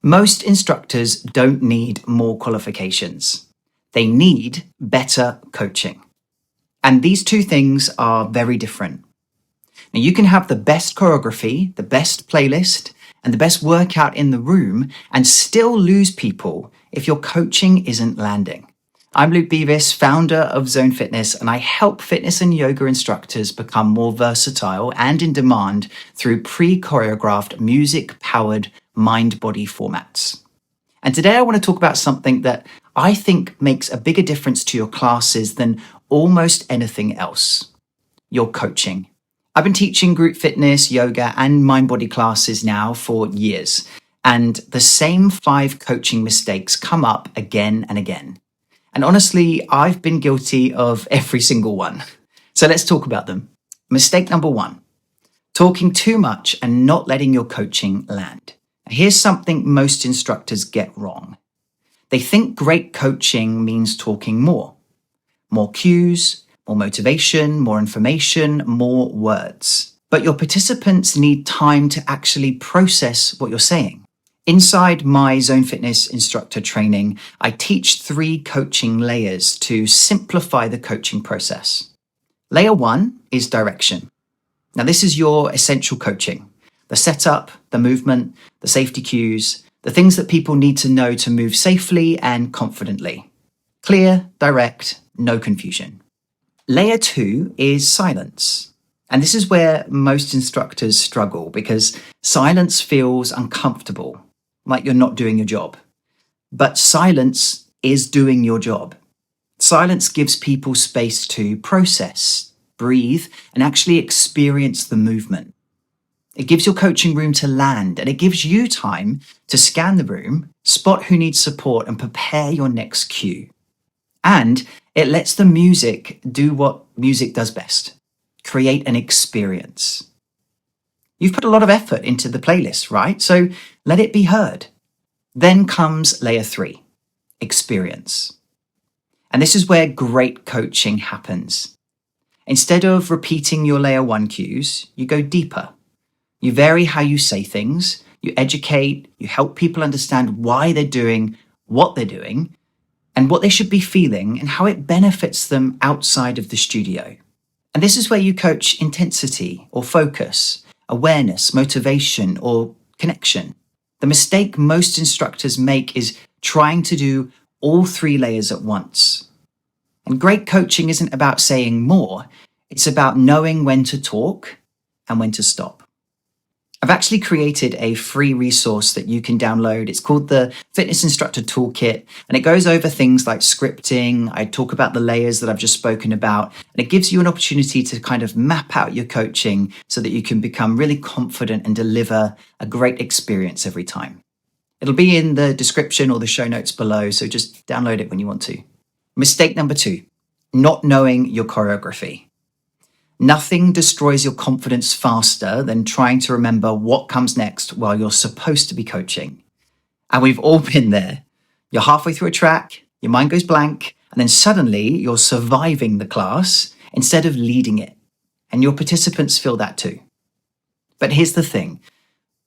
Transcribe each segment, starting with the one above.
Most instructors don't need more qualifications. They need better coaching. And these two things are very different. Now, you can have the best choreography, the best playlist, and the best workout in the room and still lose people if your coaching isn't landing. I'm Luke Beavis, founder of Zone Fitness, and I help fitness and yoga instructors become more versatile and in demand through pre-choreographed, music-powered mind-body formats. And today I want to talk about something that I think makes a bigger difference to your classes than almost anything else: your coaching. I've been teaching group fitness, yoga, and mind-body classes now for years, and the same 5 coaching mistakes come up again and again. And honestly, I've been guilty of every single one. So let's talk about them. Mistake number 1, talking too much and not letting your coaching land. Here's something most instructors get wrong. They think great coaching means talking more. More cues, more motivation, more information, more words. But your participants need time to actually process what you're saying. Inside my Zone Fitness instructor training, I teach 3 coaching layers to simplify the coaching process. Layer 1 is direction. Now, this is your essential coaching: the setup, the movement, the safety cues, the things that people need to know to move safely and confidently. Clear, direct, no confusion. Layer 2 is silence. And this is where most instructors struggle because silence feels uncomfortable, like you're not doing your job. But silence is doing your job. Silence gives people space to process, breathe, and actually experience the movement. It gives your coaching room to land, and it gives you time to scan the room, spot who needs support, and prepare your next cue. And it lets the music do what music does best: create an experience. You've put a lot of effort into the playlist, right? So let it be heard. Then comes layer 3, experience. And this is where great coaching happens. Instead of repeating your layer 1 cues, you go deeper. You vary how you say things, you educate, you help people understand why they're doing what they're doing, and what they should be feeling, and how it benefits them outside of the studio. And this is where you coach intensity or focus, awareness, motivation, or connection. The mistake most instructors make is trying to do all 3 layers at once. And great coaching isn't about saying more, it's about knowing when to talk and when to stop. I've actually created a free resource that you can download. It's called the Fitness Instructor Toolkit, and it goes over things like scripting. I talk about the layers that I've just spoken about, and it gives you an opportunity to kind of map out your coaching so that you can become really confident and deliver a great experience every time. It'll be in the description or the show notes below, so just download it when you want to. Mistake number 2, not knowing your choreography. Nothing destroys your confidence faster than trying to remember what comes next while you're supposed to be coaching. And we've all been there. You're halfway through a track, your mind goes blank, and then suddenly you're surviving the class instead of leading it. And your participants feel that too. But here's the thing: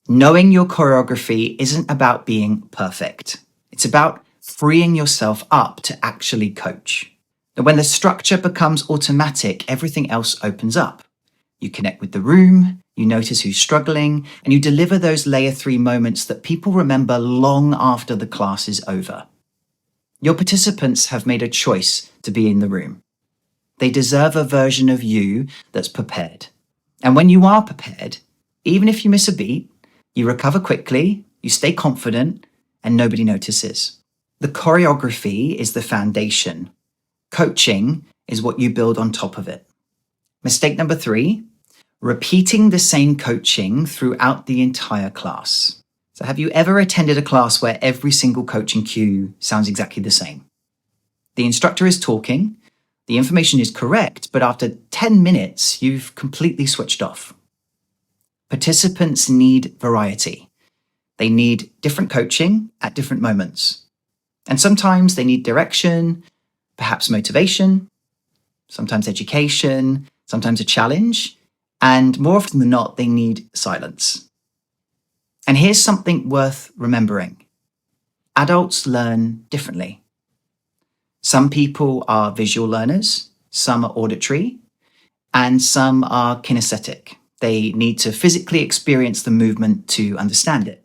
knowing your choreography isn't about being perfect. It's about freeing yourself up to actually coach. And when the structure becomes automatic, everything else opens up. You connect with the room, you notice who's struggling, and you deliver those layer 3 moments that people remember long after the class is over. Your participants have made a choice to be in the room. They deserve a version of you that's prepared. And when you are prepared, even if you miss a beat, you recover quickly, you stay confident, and nobody notices. The choreography is the foundation. Coaching is what you build on top of it. Mistake number 3, repeating the same coaching throughout the entire class. So have you ever attended a class where every single coaching cue sounds exactly the same? The instructor is talking, the information is correct, but after 10 minutes, you've completely switched off. Participants need variety. They need different coaching at different moments. And sometimes they need direction, perhaps motivation, sometimes education, sometimes a challenge, and more often than not, they need silence. And here's something worth remembering. Adults learn differently. Some people are visual learners, some are auditory, and some are kinesthetic. They need to physically experience the movement to understand it.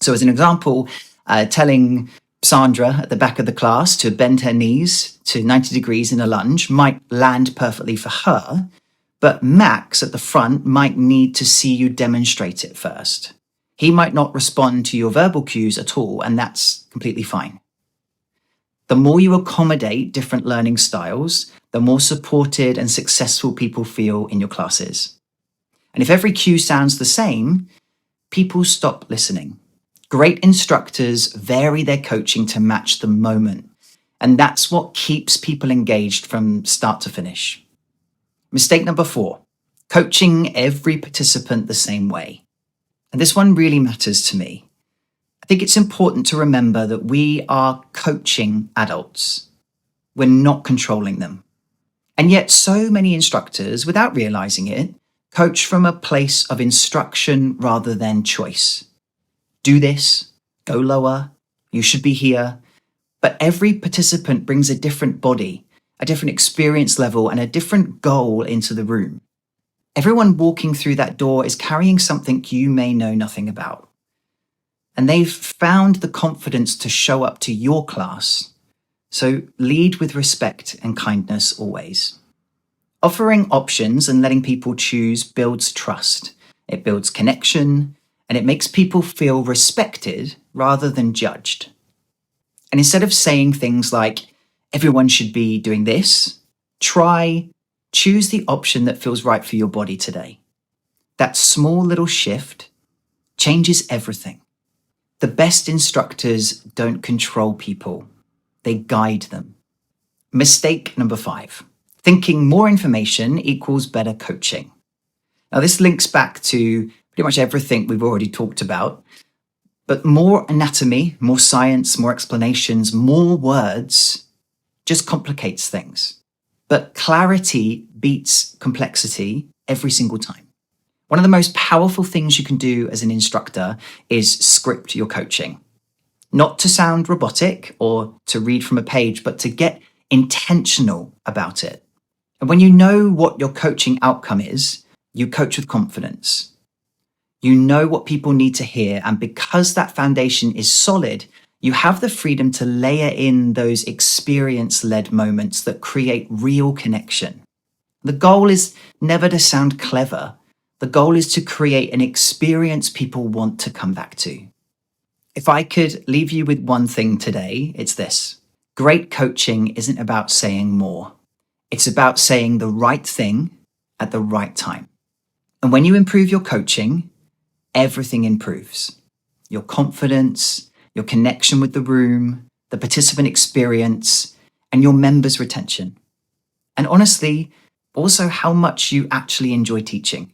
So as an example, telling Sandra at the back of the class to bend her knees to 90 degrees in a lunge might land perfectly for her, but Max at the front might need to see you demonstrate it first. He might not respond to your verbal cues at all, and that's completely fine. The more you accommodate different learning styles, the more supported and successful people feel in your classes. And if every cue sounds the same, people stop listening. Great instructors vary their coaching to match the moment, and that's what keeps people engaged from start to finish. Mistake number 4, coaching every participant the same way. And this one really matters to me. I think it's important to remember that we are coaching adults. We're not controlling them. And yet so many instructors, without realizing it, coach from a place of instruction rather than choice. Do this, go lower, you should be here. But every participant brings a different body, a different experience level, and a different goal into the room. Everyone walking through that door is carrying something you may know nothing about. And they've found the confidence to show up to your class. So lead with respect and kindness always. Offering options and letting people choose builds trust. It builds connection, and it makes people feel respected rather than judged. And instead of saying things like, everyone should be doing this, choose the option that feels right for your body today. That small little shift changes everything. The best instructors don't control people, they guide them. Mistake number 5, thinking more information equals better coaching. Now this links back to pretty much everything we've already talked about, but more anatomy, more science, more explanations, more words just complicates things. But clarity beats complexity every single time. One of the most powerful things you can do as an instructor is script your coaching. Not to sound robotic or to read from a page, but to get intentional about it. And when you know what your coaching outcome is, you coach with confidence. You know what people need to hear, and because that foundation is solid, you have the freedom to layer in those experience-led moments that create real connection. The goal is never to sound clever. The goal is to create an experience people want to come back to. If I could leave you with one thing today, it's this. Great coaching isn't about saying more. It's about saying the right thing at the right time. And when you improve your coaching, everything improves. Your confidence, your connection with the room, the participant experience, and your members' retention. And honestly, also how much you actually enjoy teaching.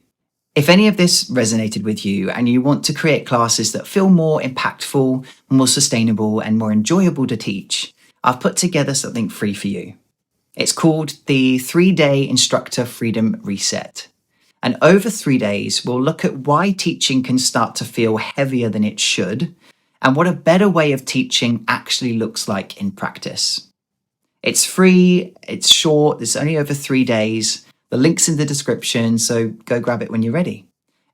If any of this resonated with you and you want to create classes that feel more impactful, more sustainable, and more enjoyable to teach, I've put together something free for you. It's called the 3-Day Instructor Freedom Reset. And over 3 days, we'll look at why teaching can start to feel heavier than it should, and what a better way of teaching actually looks like in practice. It's free, it's short, it's only over 3 days. The link's in the description, so go grab it when you're ready.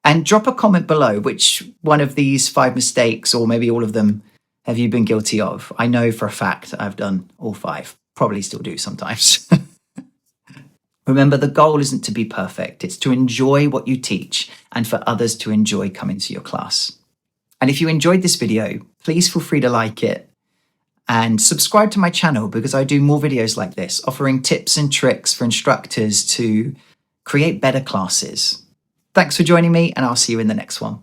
And drop a comment below which one of these 5 mistakes, or maybe all of them, have you been guilty of? I know for a fact I've done all 5. Probably still do sometimes. Remember, the goal isn't to be perfect. It's to enjoy what you teach and for others to enjoy coming to your class. And if you enjoyed this video, please feel free to like it and subscribe to my channel because I do more videos like this, offering tips and tricks for instructors to create better classes. Thanks for joining me, and I'll see you in the next one.